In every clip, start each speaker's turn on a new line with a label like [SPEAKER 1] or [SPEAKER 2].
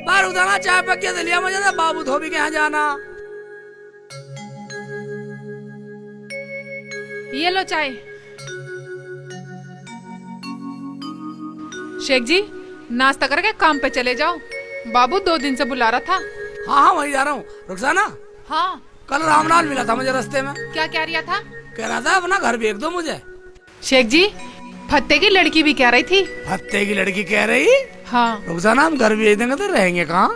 [SPEAKER 1] बाहर उठाना चाय पक के लिया मुझे ना बाबू धोबी के यहाँ जाना।
[SPEAKER 2] ये लो चाय। शेख जी नाश्ता करके काम पे चले जाओ, बाबू 2 दिन से बुला रहा था।
[SPEAKER 1] हाँ हाँ वही जा रहा हूँ। रुखसाना,
[SPEAKER 2] हाँ
[SPEAKER 1] कल रामलाल मिला था मुझे रास्ते में।
[SPEAKER 2] क्या कह रिया था?
[SPEAKER 1] कह रहा था अपना घर बेच दो मुझे।
[SPEAKER 2] शेख जी फत्ते की लड़की भी कह रही थी।
[SPEAKER 1] फत्ते की लड़की कह रही?
[SPEAKER 2] हाँ
[SPEAKER 1] रुखसाना हम घर बेच देंगे तो रहेंगे कहाँ?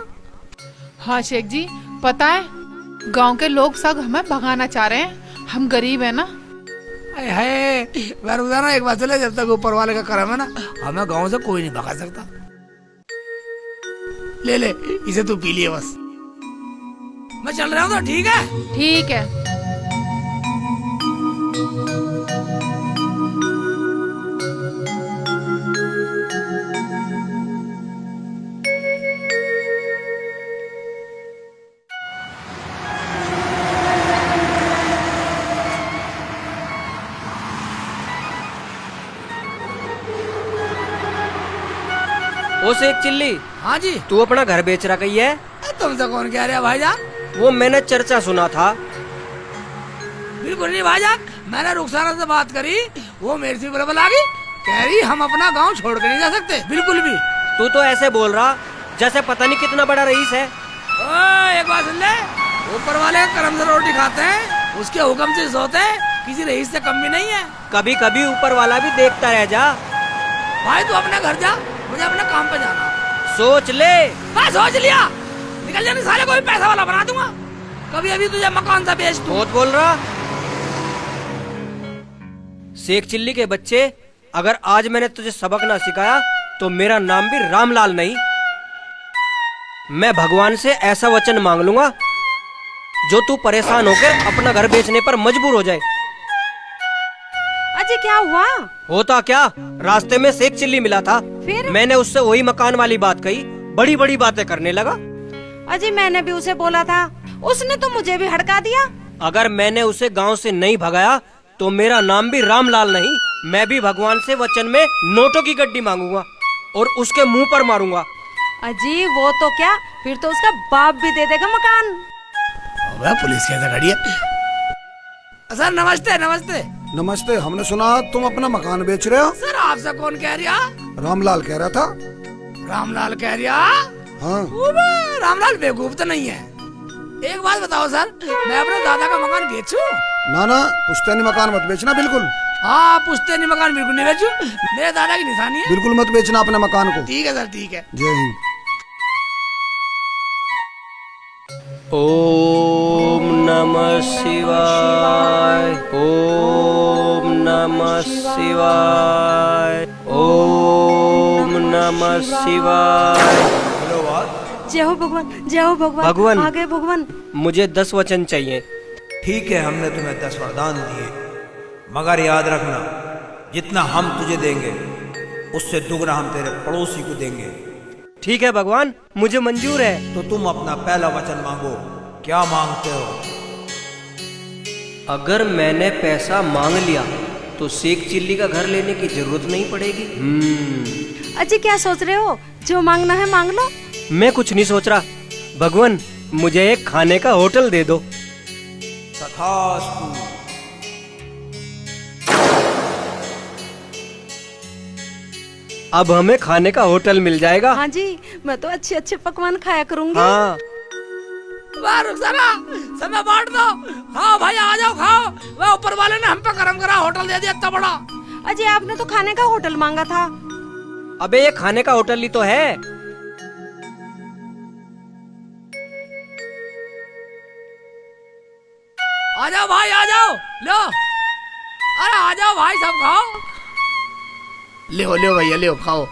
[SPEAKER 2] हाँ शेख जी पता है गांव के लोग सब हमें भगाना चाह रहे हैं, हम गरीब है ना।
[SPEAKER 1] है रुखसाना एक बात चले, जब तक ऊपर वाले का करम है ना हमें गाँव से कोई नहीं भगा सकता। ले ले इसे तू पी लिए बस। मैं चल रहा हूँ तो ठीक है?
[SPEAKER 2] ठीक है।
[SPEAKER 3] ओ शेख चिल्ली,
[SPEAKER 1] हाँ जी।
[SPEAKER 3] तू अपना घर बेच रहा कही है?
[SPEAKER 1] तुमसे कौन कह रहा भाईजान?
[SPEAKER 3] वो मैंने चर्चा सुना था।
[SPEAKER 1] बिल्कुल नहीं भाईजान, मैंने रुखसाना से बात करी, वो मेरे से बराबर आ गई, कह रही हम अपना गांव छोड़ कर नहीं जा सकते बिल्कुल भी।
[SPEAKER 3] तू तो ऐसे बोल रहा जैसे पता नहीं कितना बड़ा रईस है।
[SPEAKER 1] ओए एक बात सुन ले, ऊपर वाले करम से रोटी खाते हैं, उसके हुक्म से सोते हैं, किसी रईस से कम भी नहीं है।
[SPEAKER 3] कभी कभी ऊपर वाला भी देखता रह जा।
[SPEAKER 1] भाई तू अपने घर जा, मुझे अपने काम पे जाना।
[SPEAKER 3] सोच ले।
[SPEAKER 1] मैं सोच लिया, निकल जाने साले को भी पैसा वाला बना दूंगा। कभी अभी तुझे मकान सा बेच दूं।
[SPEAKER 3] बहुत बोल रहा। शेख चिल्ली के बच्चे, अगर आज मैंने तुझे सबक ना सिखाया तो मेरा नाम भी रामलाल नहीं। मैं भगवान से ऐसा वचन मांग लूंगा जो तू परेशान होकर अपना घर बेचने पर मजबूर हो जाए।
[SPEAKER 4] अजय क्या हुआ?
[SPEAKER 3] होता क्या, रास्ते में शेख चिल्ली मिला था।
[SPEAKER 4] फिर?
[SPEAKER 3] मैंने उससे वही मकान वाली बात कही, बड़ी बड़ी बातें करने लगा।
[SPEAKER 4] अजय मैंने भी उसे बोला था, उसने तो मुझे भी हड़का दिया।
[SPEAKER 3] अगर मैंने उसे गांव से नहीं भगाया तो मेरा नाम भी रामलाल नहीं। मैं भी भगवान से वचन में नोटों की गड्डी मांगूंगा और उसके मुंह पर मारूंगा।
[SPEAKER 4] अजी वो तो क्या, फिर तो उसका बाप भी दे देगा मकान।
[SPEAKER 1] पुलिस कैसे खड़ी है? सर नमस्ते। नमस्ते
[SPEAKER 5] नमस्ते। हमने सुना तुम अपना मकान बेच रहे हो।
[SPEAKER 1] सर आपसे कौन कह रिया?
[SPEAKER 5] रामलाल कह रहा था।
[SPEAKER 1] रामलाल कह रिया?
[SPEAKER 5] हाँ।
[SPEAKER 1] रामलाल बेवकूफ तो नहीं है। एक बात बताओ सर, मैं अपने दादा का मकान बेचूं?
[SPEAKER 5] ना ना, पुश्तैनी मकान मत बेचना बिल्कुल।
[SPEAKER 1] हाँ पुश्तैनी मकान बिल्कुल नहीं बेचूं, मेरे दादा की निशानी है।
[SPEAKER 5] बिल्कुल मत बेचना अपने मकान को।
[SPEAKER 1] ठीक है सर, ठीक है।
[SPEAKER 5] जय हिंद।
[SPEAKER 3] ओम नमः शिवाय, ओम नमः शिवाय, ओम नमः शिवाय।
[SPEAKER 4] जय हो भगवान, जय हो भगवान।
[SPEAKER 3] भगवान।
[SPEAKER 4] आ गए भगवान।
[SPEAKER 3] मुझे 10 वचन चाहिए।
[SPEAKER 6] ठीक है, हमने तुम्हें 10 वरदान दिए, मगर याद रखना जितना हम तुझे देंगे उससे दुगना हम तेरे पड़ोसी को देंगे।
[SPEAKER 3] ठीक है भगवान, मुझे मंजूर है।
[SPEAKER 6] तो तुम अपना पहला वचन मांगो, क्या मांगते हो?
[SPEAKER 3] अगर मैंने पैसा मांग लिया तो शेख चिल्ली का घर लेने की जरूरत नहीं पड़ेगी।
[SPEAKER 4] अजय क्या सोच रहे हो, जो मांगना है मांग लो।
[SPEAKER 3] मैं कुछ नहीं सोच रहा। भगवान मुझे एक खाने का होटल दे दो।
[SPEAKER 6] तथास्तु।
[SPEAKER 3] अब हमें खाने का होटल मिल जाएगा।
[SPEAKER 4] हाँ जी, मैं तो अच्छे अच्छे पकवान खाया करूंगी।
[SPEAKER 3] हाँ।
[SPEAKER 1] वाह रुखसाना, समय बांट दो। खाओ भाई, आ जाओ खाओ। वह ऊपर वाले ने हम पे करम करा, होटल दे दिया इतना बड़ा।
[SPEAKER 4] अजय आपने तो खाने का होटल मांगा था।
[SPEAKER 3] अबे ये खाने का होटल ही तो है।
[SPEAKER 1] आ जाओ भाई, आ जाओ। लो, अरे आ जाओ भाई, सब खाओ। ले भैया, ले खाओ।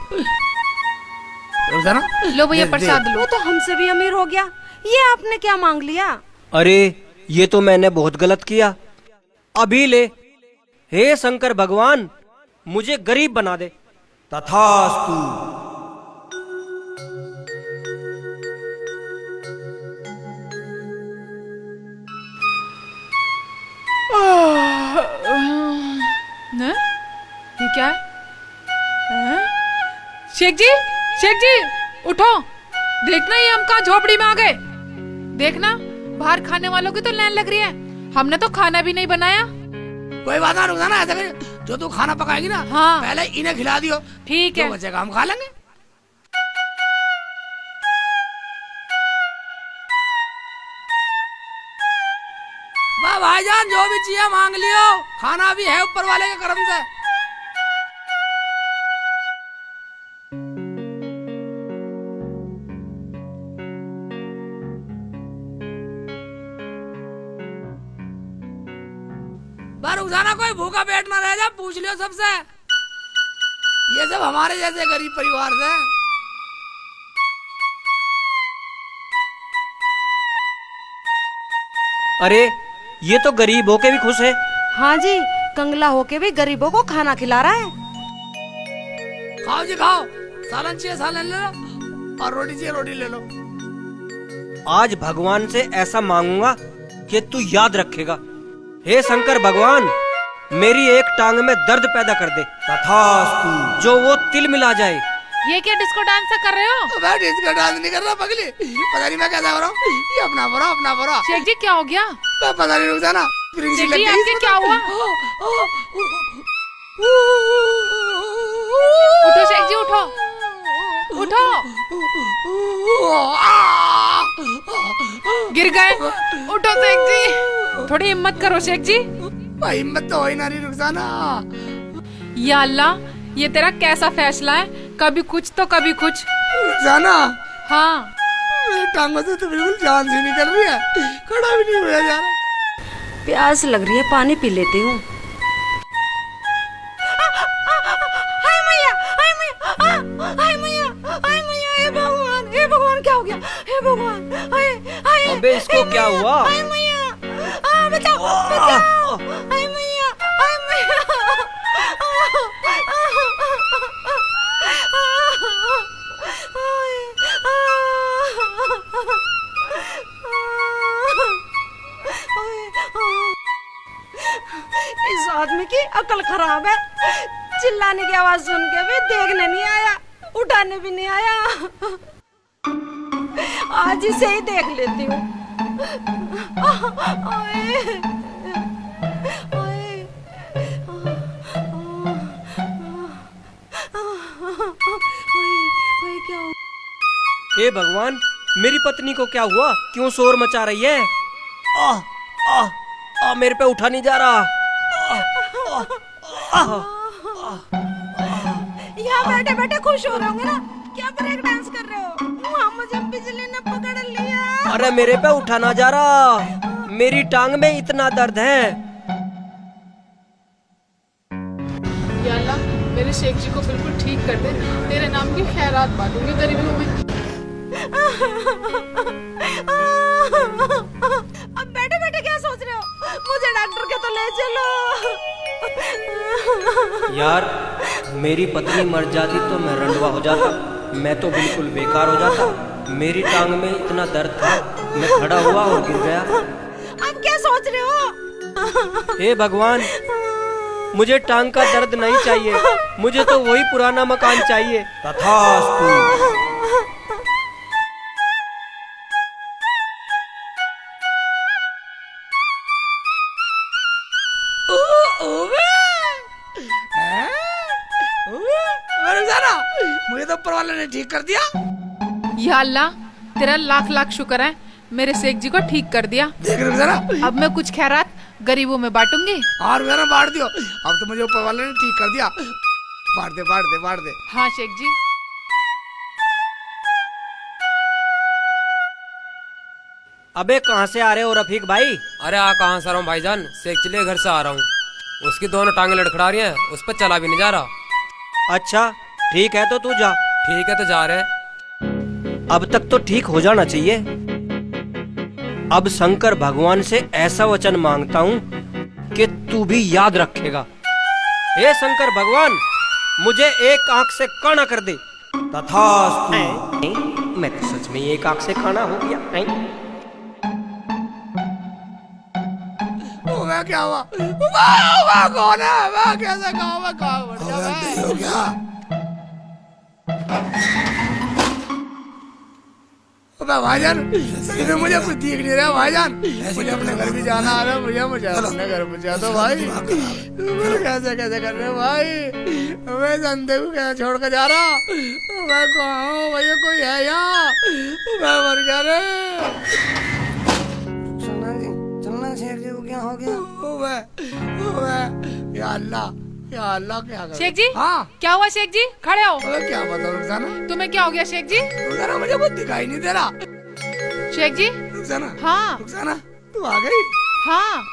[SPEAKER 1] रुखसाना,
[SPEAKER 2] लो भैया प्रसाद लो।
[SPEAKER 4] वो तो हमसे भी अमीर हो गया, ये आपने क्या मांग लिया?
[SPEAKER 3] अरे ये तो मैंने बहुत गलत किया। अभी ले। हे शंकर भगवान, मुझे गरीब बना दे।
[SPEAKER 6] तथास्तु।
[SPEAKER 2] न? ये क्या है? शेख जी, शेख जी उठो। देखना ये हम कहाँ झोपड़ी में आ गए। देखना बाहर खाने वालों की तो लाइन लग रही है, हमने तो खाना भी नहीं बनाया।
[SPEAKER 1] कोई बात ना रुकना, ऐसा कर, जो तू खाना पकाएगी ना,
[SPEAKER 2] हाँ।
[SPEAKER 1] पहले इन्हें खिला दियो,
[SPEAKER 2] ठीक
[SPEAKER 1] जो
[SPEAKER 2] है।
[SPEAKER 1] बचेगा हम खा लेंगे। वाह भाईजान, जो भी चाहिए मांग लियो, खाना भी है ऊपर वाले के करम से। रुखसाना, कोई भूखा पेट ना रह जा, पूछ लियो सबसे। ये सब हमारे जैसे गरीब परिवार से।
[SPEAKER 3] अरे ये तो गरीब होके भी खुश है।
[SPEAKER 4] हाँ जी, कंगला होके भी गरीबों को खाना खिला रहा है।
[SPEAKER 1] खाओ जी खाओ, सालन चाहिए सालन ले लो, और रोटी चाहिए रोटी ले लो।
[SPEAKER 3] आज भगवान से ऐसा मांगूंगा कि तू याद रखेगा। हे शंकर भगवान, मेरी एक टांग में दर्द पैदा कर दे,
[SPEAKER 6] तथास्तु।
[SPEAKER 3] जो वो तिल मिला जाए।
[SPEAKER 2] ये क्या डिस्को डांस कर रहे हो?
[SPEAKER 1] मैं डिस्को डांस नहीं कर रहा पगली, पता नहीं मैं कैसा हो रहा हूँ। ये अपना बोरा अपना बोरा।
[SPEAKER 2] शेख जी क्या हो गया?
[SPEAKER 1] मैं पता नहीं, रुक जाना।
[SPEAKER 2] शेख जी आपके क्या हुआ? उठो शेख जी, उठो उठो। गिर गए, उठो शेख जी, थोड़ी हिम्मत करो शेख जी।
[SPEAKER 1] हिम्मत तो हो ही ना रही रुखसाना।
[SPEAKER 2] या अल्लाह, ये तेरा कैसा फैसला है, कभी कुछ तो कभी कुछ।
[SPEAKER 1] रुखसाना,
[SPEAKER 2] हाँ,
[SPEAKER 1] मेरी टांगों से तो बिल्कुल जान सी निकल रही है, खड़ा भी नहीं हुआ जा रहा।
[SPEAKER 4] प्यास लग रही है, पानी पी लेती हूँ। हाय मैया, हाय मैया, हाय मैया, हाय मैया, हे भगवान, हे भगवान, क्या हो गया? हे भगवान, हाय हाय।
[SPEAKER 3] अबे इसको क्या हुआ?
[SPEAKER 4] हाय मैया, बचाओ बचाओ, हाय मैया, हाय मैया। इस आदमी की अकल खराब है, चिल्लाने की आवाज सुन के भी देखने नहीं आया, उठाने भी नहीं आया। आज इसे ही देख लेती हूँ।
[SPEAKER 3] हे भगवान, मेरी पत्नी को क्या हुआ? क्यों शोर मचा रही है? मेरे पे उठा नहीं जा रहा।
[SPEAKER 4] यहाँ बैठे बैठे खुश हो रहे होंगे ना, क्या ब्रेक डांस कर रहे हो? वहाँ मुझे बिजली ने पकड़ लिया।
[SPEAKER 3] अरे मेरे पे उठा ना जा रहा, मेरी टांग में इतना दर्द है।
[SPEAKER 2] या अल्लाह, मेरे शेख जी को बिल्कुल ठीक कर दे, तेरे नाम की खैरात बांटूंगी गरीबों में।
[SPEAKER 4] अब बैठे बैठे क्या सोच रहे हो? मुझे डॉक्टर के तो ले चलो।
[SPEAKER 3] यार, मेरी पत्नी मर जाती तो मैं रंडवा हो जाता, मैं तो बिल्कुल बेकार हो जाता। मेरी टांग में इतना दर्द था, मैं खड़ा हुआ और गिर गया।
[SPEAKER 4] अब क्या सोच रहे हो?
[SPEAKER 3] हे भगवान, मुझे टांग का दर्द नहीं चाहिए, मुझे तो वही पुराना मकान चाहिए।
[SPEAKER 6] तथास्तु।
[SPEAKER 1] मुझे तो ऊपर वाले ने ठीक कर दिया।
[SPEAKER 2] या अल्लाह, तेरा लाख लाख शुक्र है, मेरे शेख जी को ठीक कर दिया।
[SPEAKER 1] देख रहे जरा,
[SPEAKER 2] अब मैं कुछ खैरात गरीबों में बांटूंगी।
[SPEAKER 1] और मेरा बांट दियो। अब तो मुझे ऊपर वाले ने ठीक कर दिया। बांट दे बांट दे बांट दे।
[SPEAKER 2] हाँ शेख जी।
[SPEAKER 3] अबे कहाँ से आ रहे हो रफीक भाई?
[SPEAKER 7] अरे कहाँ से आ रहा हूँ भाईजान, शेख चिल्ले घर से आ रहा हूँ। उसकी दोनों टांगे लड़खड़ा रही हैं, उस पर चला भी नहीं जा रहा।
[SPEAKER 3] अच्छा ठीक है, तो तू जा।
[SPEAKER 7] ठीक है तो जा रहे।
[SPEAKER 3] अब तक तो ठीक हो जाना चाहिए। अब शंकर भगवान से ऐसा वचन मांगता हूँ कि तू भी याद रखेगा। हे शंकर भगवान, मुझे एक आंख से काना कर दे।
[SPEAKER 6] तथास्तु।
[SPEAKER 3] मैं तो सच में एक आंख से काना हो गया।
[SPEAKER 1] वह क्या हुआ? वह कौन है? वह कैसे कहाँ बढ़ गया?
[SPEAKER 5] हो गया।
[SPEAKER 1] अबे भाईजान इधर मुझे कुछ दिख नहीं रहा भाईजान, मुझे अपने घर भी जाना आ रहा है, मुझे अपने घर पहुंचा दो भाई। कैसे कैसे कर रहे हो भाई, मैं संदे को क्या छोड़ कर जा रहा, मैं कहाँ हूँ भैया, कोई है यहाँ, मैं मर गया रे।
[SPEAKER 3] चलना शेख जी को क्या हो गया?
[SPEAKER 1] या अल्लाह क्या कर
[SPEAKER 2] शेख जी
[SPEAKER 1] हाँ
[SPEAKER 2] क्या हुआ शेख जी, खड़े हो।
[SPEAKER 1] अबे क्या बताओ रुखसाना,
[SPEAKER 2] तुम्हें क्या हो गया शेख जी?
[SPEAKER 1] रुखसाना मुझे कुछ दिखाई नहीं दे रहा।
[SPEAKER 2] शेख जी
[SPEAKER 1] रुखसाना
[SPEAKER 2] हाँ
[SPEAKER 1] रुखसाना तू आ गई?
[SPEAKER 2] हाँ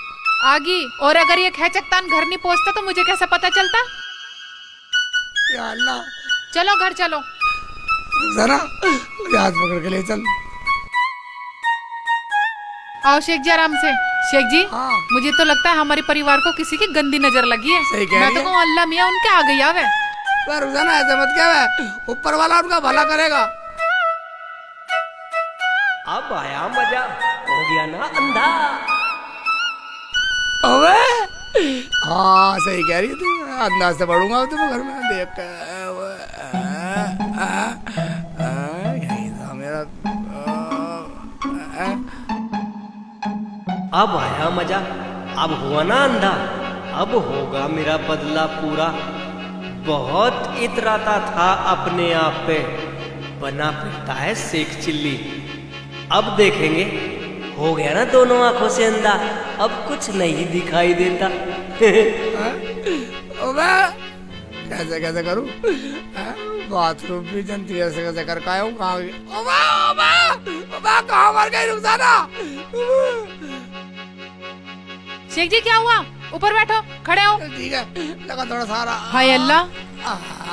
[SPEAKER 2] आगी, और अगर ये खेचकतान घर नहीं पहुंचता तो मुझे कैसे पता चलता।
[SPEAKER 1] या अल्लाह,
[SPEAKER 2] चलो घर चलो।
[SPEAKER 1] रुखसाना मुझे हाथ पकड़ के ले चल।
[SPEAKER 2] आओ शेख जी आराम से। शेख जी
[SPEAKER 1] हाँ
[SPEAKER 2] मुझे तो लगता है हमारे परिवार को किसी की गंदी नजर लगी है।
[SPEAKER 1] सही कह
[SPEAKER 2] मैं
[SPEAKER 1] रही
[SPEAKER 2] तो
[SPEAKER 1] है।
[SPEAKER 2] कहूँ अल्लाह मियाँ उनके आ गई आवे।
[SPEAKER 1] पर रुखसाना ऐसे मत क्या है, ऊपर वाला उनका भला करेगा।
[SPEAKER 3] अब आया मजा, हो गया ना अंधा।
[SPEAKER 1] अबे हाँ सही कह रही है तू, अंदाज से पढ़ूंगा तुम घर में देख के। यही था मेरा।
[SPEAKER 3] अब आया मजा, अब हुआ ना अंधा, अब होगा मेरा बदला पूरा। बहुत इतराता था अपने आप पे, बना फिरता है शेख चिल्ली। अब देखेंगे, हो गया ना दोनों आंखों से अंधा, अब कुछ नहीं दिखाई देता।
[SPEAKER 1] अबे कैसे कैसे करूं, बाथरूम भी जनती ऐसे कैसे कर पाया हूँ, कहाँ गई? अबे अबे अबे कहाँ मर गई रुखसाना?
[SPEAKER 2] शेख जी क्या हुआ, ऊपर बैठो, खड़े हो।
[SPEAKER 1] ठीक है लगा थोड़ा सारा।
[SPEAKER 2] हाय अल्लाह,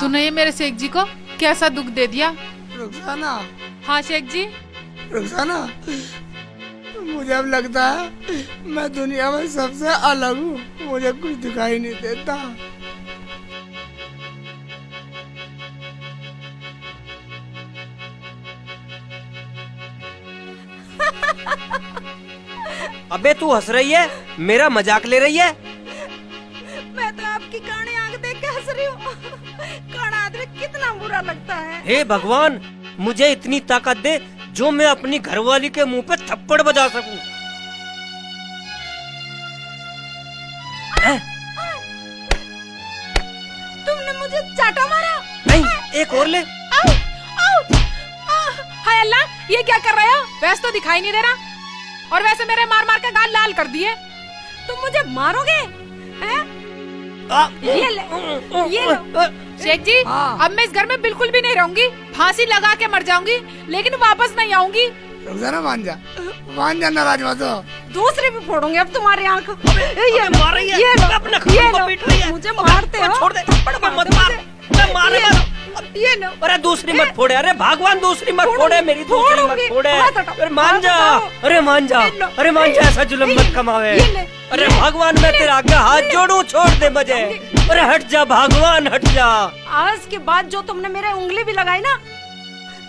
[SPEAKER 2] तूने ये मेरे शेख जी को कैसा दुख दे दिया।
[SPEAKER 1] रुखसाना
[SPEAKER 2] हाँ शेख जी
[SPEAKER 1] रुखसाना, मुझे अब लगता है मैं दुनिया में सबसे अलग हूँ, मुझे कुछ दिखाई नहीं देता।
[SPEAKER 3] अबे तू हंस रही है, मेरा मजाक ले रही है?
[SPEAKER 4] मैं तो आपकी कानी आंख देख के हंस रही हूँ। काना आदमी कितना बुरा लगता है।
[SPEAKER 3] हे भगवान, मुझे इतनी ताकत दे जो मैं अपनी घरवाली के मुंह पे थप्पड़ बजा सकूं।
[SPEAKER 4] तुमने मुझे चाटा मारा।
[SPEAKER 3] नहीं, एक और ले।
[SPEAKER 4] आओ, आओ,
[SPEAKER 2] हाय अल्लाह, ये क्या कर रहे हो? वैसे तो दिखाई नहीं दे रहा, और वैसे मेरे मार मार के गाल लाल कर दिए।
[SPEAKER 4] तुम मुझे मारोगे हैं? ये ले, ये लो।
[SPEAKER 2] शेख जी
[SPEAKER 1] हाँ।
[SPEAKER 2] अब मैं इस घर में बिल्कुल भी नहीं रहूंगी, फांसी लगा के मर जाऊंगी, लेकिन वापस नहीं आऊंगी।
[SPEAKER 1] रुखसाना मान जा नाराज मत हो।
[SPEAKER 4] दूसरे भी फोड़ूंगे अब तुम्हारी आंख। ये
[SPEAKER 3] मार रही है,
[SPEAKER 4] ये लो,
[SPEAKER 3] अपना
[SPEAKER 4] ये
[SPEAKER 3] खून को
[SPEAKER 4] लो।
[SPEAKER 3] पीट रही है।
[SPEAKER 4] मुझे मारते हो।
[SPEAKER 3] छोड़ दे, थप्पड़ मत मार। मैं मारे
[SPEAKER 4] ये लो, ये लो।
[SPEAKER 3] अरे दूसरी मत फोड़े, अरे भगवान दूसरी मत फोड़े, मेरी दूसरी मत
[SPEAKER 4] फोड़ूंगी।
[SPEAKER 3] फोड़े।
[SPEAKER 4] हाथ हटाओ,
[SPEAKER 3] अरे मान
[SPEAKER 4] हाथ
[SPEAKER 3] जा,
[SPEAKER 4] हटाओ।
[SPEAKER 3] अरे मान जा,
[SPEAKER 4] ये लो।
[SPEAKER 3] अरे मान जा, ऐसा जुल्म
[SPEAKER 4] ये
[SPEAKER 3] मत
[SPEAKER 4] ले,
[SPEAKER 3] कमावे।
[SPEAKER 4] ये ले,
[SPEAKER 3] अरे
[SPEAKER 4] ये ले,
[SPEAKER 3] भगवान मैं तेरा आगे हाथ जोड़ू, छोड़ दे मुझे। अरे हट जा भगवान, हट जा।
[SPEAKER 4] आज के बाद जो तुमने मेरे उंगली भी लगाई ना,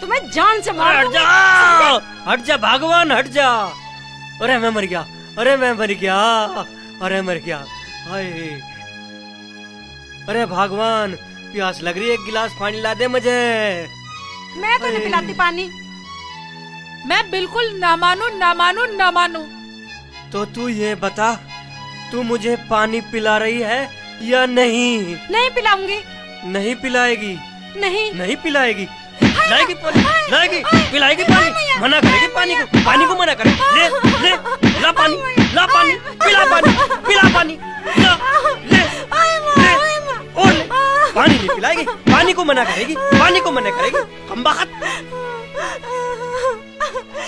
[SPEAKER 4] तुम्हें जान से मार
[SPEAKER 3] हट
[SPEAKER 4] दूंगी।
[SPEAKER 3] जा, हट जा भगवान, हट जा। अरे मैं मर गया, अरे मैं मर गया, अरे मर गया। हाय, अरे भगवान प्यास लग रही है, एक गिलास पानी ला दे मुझे।
[SPEAKER 4] मैं तो नहीं पिलाती पानी।
[SPEAKER 2] मैं बिल्कुल ना मानू, ना मानू, ना मानू।
[SPEAKER 3] तो तू ये बता, तू मुझे पानी पिला रही है या नहीं?
[SPEAKER 4] नहीं पिलाऊंगी।
[SPEAKER 3] नहीं पिलाएगी,
[SPEAKER 4] नहीं।
[SPEAKER 3] नहीं पिलाएगी, लाएगी पानी, लाएगी, पिलाएगी पानी, मना करेगी पानी को, पानी को मना करे। ले ले, ला पानी, ला पानी, पिला पानी, पिला पानी, ला, ले, ले, और ले, पानी नहीं पिलाएगी, पानी को मना करेगी, पानी को मना करेगी, हम बात।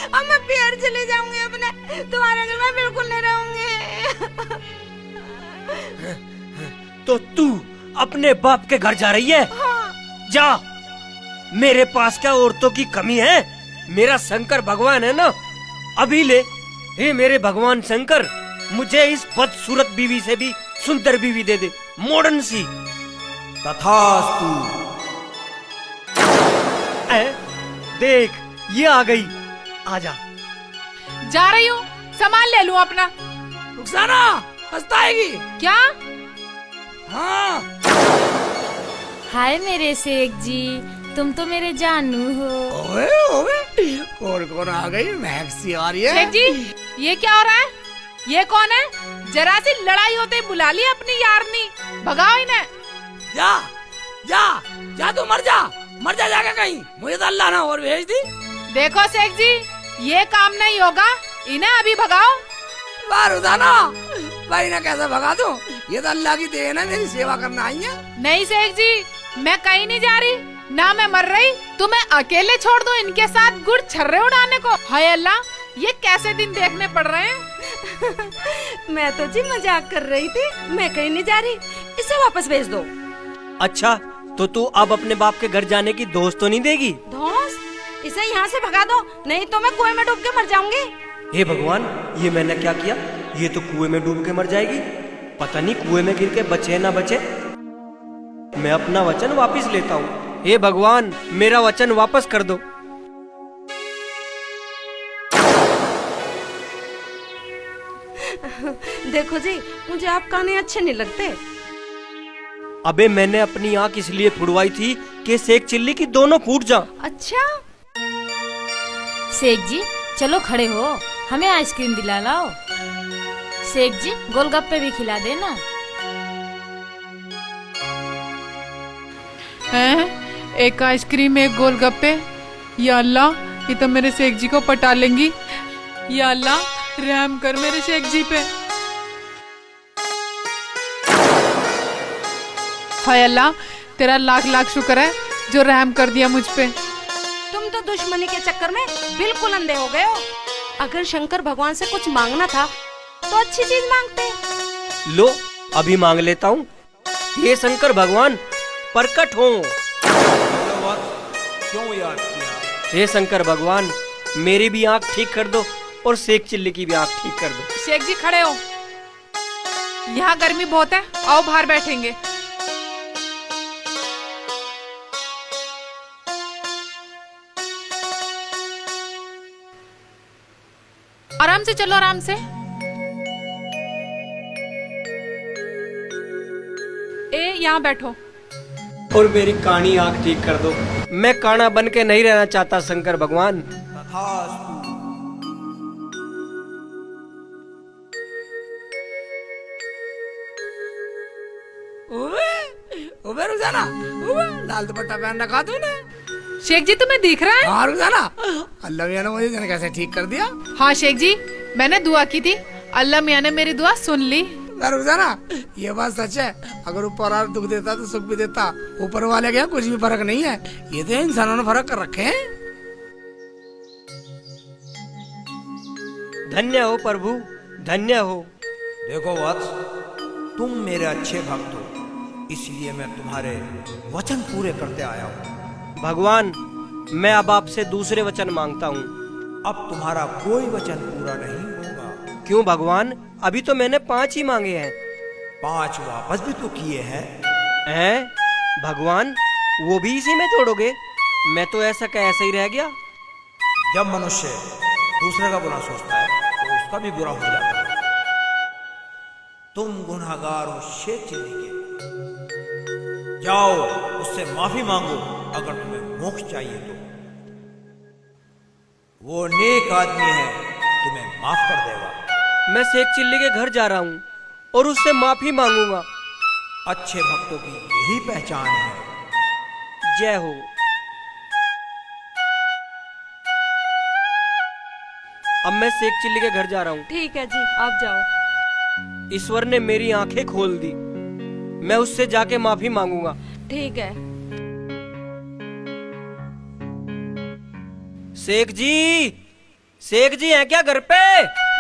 [SPEAKER 4] अब मैं फिर चली जाऊंगी अपने, तुम्हारे घर में बिल्कुल नहीं रहूंगी।
[SPEAKER 3] तो तू अपने बाप के घर जा रही है? जा, मेरे पास क्या औरतों की कमी है? मेरा शंकर भगवान है ना, अभी ले। हे मेरे भगवान शंकर, मुझे इस बदसूरत बीवी से भी सुंदर बीवी दे दे, मॉडर्न सी।
[SPEAKER 6] तथास्तु।
[SPEAKER 3] देख ये आ गई, आजा।
[SPEAKER 2] जा रही हूँ, सामान ले लूँ अपना।
[SPEAKER 1] रुखसाना पछताएगी।
[SPEAKER 2] क्या?
[SPEAKER 1] हाँ
[SPEAKER 8] हाय मेरे शेख जी, तुम तो मेरे जानू हो।
[SPEAKER 1] ओए ओए, और कौन आ गई? महक सी आ रही है।
[SPEAKER 2] शेख जी ये क्या हो रहा है? ये कौन है? जरा सी लड़ाई होते ही बुला ली अपनी यारनी, भगाओ इन्हें।
[SPEAKER 1] जा जा जा, तू मर जा जाके कहीं, मुझे तो अल्लाह ना और भेज दी।
[SPEAKER 2] देखो शेख जी ये काम नहीं होगा, इन्हें अभी भगाओ।
[SPEAKER 1] वाह रुदाना, भाई ना कैसे भगा दूं? ये तो अल्लाह की देन है, मेरी सेवा करना आई है।
[SPEAKER 2] नहीं शेख जी मैं कहीं नहीं जा रही, ना मैं मर रही, तुम्हें अकेले छोड़ दूं इनके साथ गुड़ छर्रे उड़ाने को? हाय अल्लाह, ये कैसे दिन देखने पड़ रहे हैं।
[SPEAKER 4] मैं तो जी मजाक कर रही थी, मैं कहीं नहीं जा रही, इसे वापस भेज दो।
[SPEAKER 3] अच्छा तो तू अब अपने बाप के घर जाने की दोस्त तो नहीं देगी?
[SPEAKER 4] दोस्त, इसे यहाँ से भगा दो, नहीं तो मैं कुएं में डूब के मर जाऊंगी।
[SPEAKER 3] हे भगवान, ये मैंने क्या किया? ये तो कुएं में डूब के मर जाएगी। पता नहीं कुएं में गिर के बचे ना बचे। मैं अपना वचन वापस लेता हूँ। हे भगवान, मेरा वचन वापस कर दो।
[SPEAKER 4] देखो जी, मुझे आप गाने अच्छे नहीं लगते।
[SPEAKER 3] अबे मैंने अपनी आंख इसलिए फुड़वाई थी कि शेख चिल्ली की दोनों फूट जा।
[SPEAKER 4] अच्छा
[SPEAKER 8] शेख जी चलो खड़े हो, हमें आइसक्रीम दिला लाओ। शेख जी गोलगप्पे भी खिला देना।
[SPEAKER 2] हैं? एक आइसक्रीम एक गोलगप्पे, या अल्लाह ये तो मेरे शेख जी को पटा लेंगी। या अल्लाह रहम कर मेरे शेख जी पे। हाय अल्लाह, तेरा लाख लाख शुक्र है जो रहम कर दिया मुझ पे।
[SPEAKER 4] तुम तो दुश्मनी के चक्कर में बिल्कुल अंधे हो गए हो। अगर शंकर भगवान से कुछ मांगना था तो अच्छी चीज मांगते।
[SPEAKER 3] लो अभी मांग लेता हूँ। हे शंकर भगवान प्रकट हो।
[SPEAKER 6] क्यों याद किया?
[SPEAKER 3] हे शंकर भगवान, मेरी भी आंख ठीक कर दो और शेख चिल्ली की भी आंख ठीक कर दो।
[SPEAKER 2] शेख जी खड़े हो, यहाँ गर्मी बहुत है, आओ बाहर बैठेंगे। आराम से चलो, आराम से। ए यहाँ बैठो।
[SPEAKER 3] और मेरी कानी आंख ठीक कर दो। मैं काना बन के नहीं रहना चाहता शंकर भगवान।
[SPEAKER 6] तथास्तु।
[SPEAKER 1] ओबे रुजाना, लाल दुपट्टा पहन रखा तूने।
[SPEAKER 2] शेख जी तुम्हें दिख रहा है?
[SPEAKER 1] हाँ रुजाना, अल्लाह मियां ने मुझे जाने कैसे ठीक कर दिया।
[SPEAKER 2] हाँ शेख जी, मैंने दुआ की थी, अल्लाह मियां ने मेरी दुआ सुन ली।
[SPEAKER 1] रुजाना ये बात सच है, अगर ऊपर वाला दुख देता तो सुख भी देता। ऊपर वाले के यहाँ कुछ भी फर्क नहीं है, ये तो इंसानों ने फर्क कर रखे हैं।
[SPEAKER 3] धन्य हो प्रभु, धन्य हो।
[SPEAKER 6] देखो वत्स, तुम मेरे अच्छे भक्त हो, इसलिए मैं तुम्हारे वचन पूरे करते आया हूँ।
[SPEAKER 3] भगवान, मैं अब आपसे दूसरे वचन मांगता हूँ।
[SPEAKER 6] अब तुम्हारा कोई वचन पूरा नहीं होगा।
[SPEAKER 3] क्यों भगवान? अभी तो मैंने 5 ही मांगे हैं।
[SPEAKER 6] 5 वापस भी तो किए हैं।
[SPEAKER 3] हैं? भगवान, वो भी इसी में जोड़ोगे? मैं तो ऐसा का ऐसा ही रह गया।
[SPEAKER 6] जब मनुष्य दूसरे का बुरा सोचता है तो उसका भी बुरा हो जाता है। तुम गुनहगार हो शेख चिल्ली के, जाओ उससे माफी मांगो अगर तुम्हें मोक्ष चाहिए तो। वो नेक आदमी है, तुम्हें माफ कर देगा।
[SPEAKER 3] मैं शेख चिल्ली के घर जा रहा हूँ और उससे माफी मांगूंगा।
[SPEAKER 6] अच्छे भक्तों की यही पहचान है।
[SPEAKER 3] जय हो। अब मैं शेख चिल्ली के घर जा रहा हूँ।
[SPEAKER 4] ठीक है जी, आप जाओ।
[SPEAKER 3] ईश्वर ने मेरी आंखें खोल दी, मैं उससे जाके माफी मांगूंगा।
[SPEAKER 4] ठीक है।
[SPEAKER 3] शेख जी, शेख जी हैं क्या घर पे?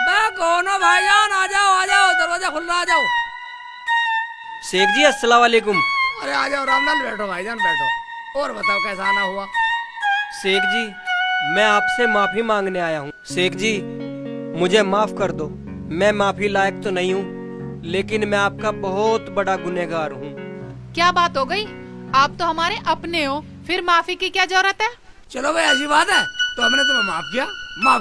[SPEAKER 1] मैं कौन हो भाईजान? आ जाओ, दरवाजा खुल रहा, आ जाओ।
[SPEAKER 3] शेख जी अस्सलाम वालेकुम।
[SPEAKER 1] अरे आ जाओ रामलाल, बैठो भाईजान बैठो। और बताओ कैसा आना हुआ?
[SPEAKER 3] शेख जी, मैं आपसे माफी मांगने आया हूँ। शेख जी, मुझे माफ कर दो। मैं माफी लायक तो नहीं हूँ, लेकिन मैं आपका बहुत बड़ा गुनहगार हूँ।
[SPEAKER 2] क्या बात हो गई? आप तो हमारे अपने हो, फिर माफी की क्या जरूरत है?
[SPEAKER 1] चलो भाई ऐसी बात है तो हमने तुम्हें माफ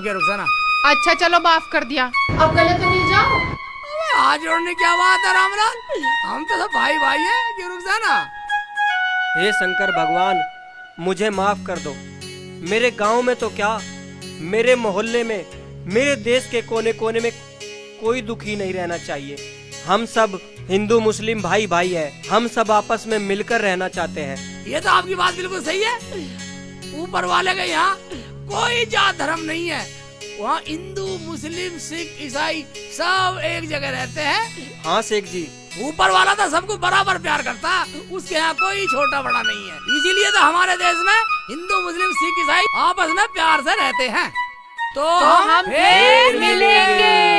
[SPEAKER 1] किया रुखसाना।
[SPEAKER 2] अच्छा चलो माफ कर दिया, अब गले तो मिल जाओ।
[SPEAKER 1] अबे हाथ जोड़ने क्या बात है रामलाल, हम तो सब भाई भाई हैं कि रुखसाना।
[SPEAKER 3] हे शंकर भगवान, मुझे माफ कर दो। मेरे गांव में तो क्या, मेरे मोहल्ले में, मेरे देश के कोने कोने में कोई दुखी नहीं रहना चाहिए। हम सब हिंदू मुस्लिम भाई भाई हैं। हम सब आपस में मिलकर रहना चाहते हैं।
[SPEAKER 1] ये तो आपकी बात बिल्कुल सही है। ऊपर वाले के यहाँ कोई जात धर्म नहीं है। वहाँ हिंदू मुस्लिम सिख ईसाई सब एक जगह रहते हैं।
[SPEAKER 3] हाँ शेख जी,
[SPEAKER 1] ऊपर वाला तो सबको बराबर प्यार करता है, उसके यहाँ कोई छोटा बड़ा नहीं है। इसीलिए तो हमारे देश में हिंदू मुस्लिम सिख ईसाई आपस में प्यार से रहते हैं। तो
[SPEAKER 2] हम फिर मिलेंगे।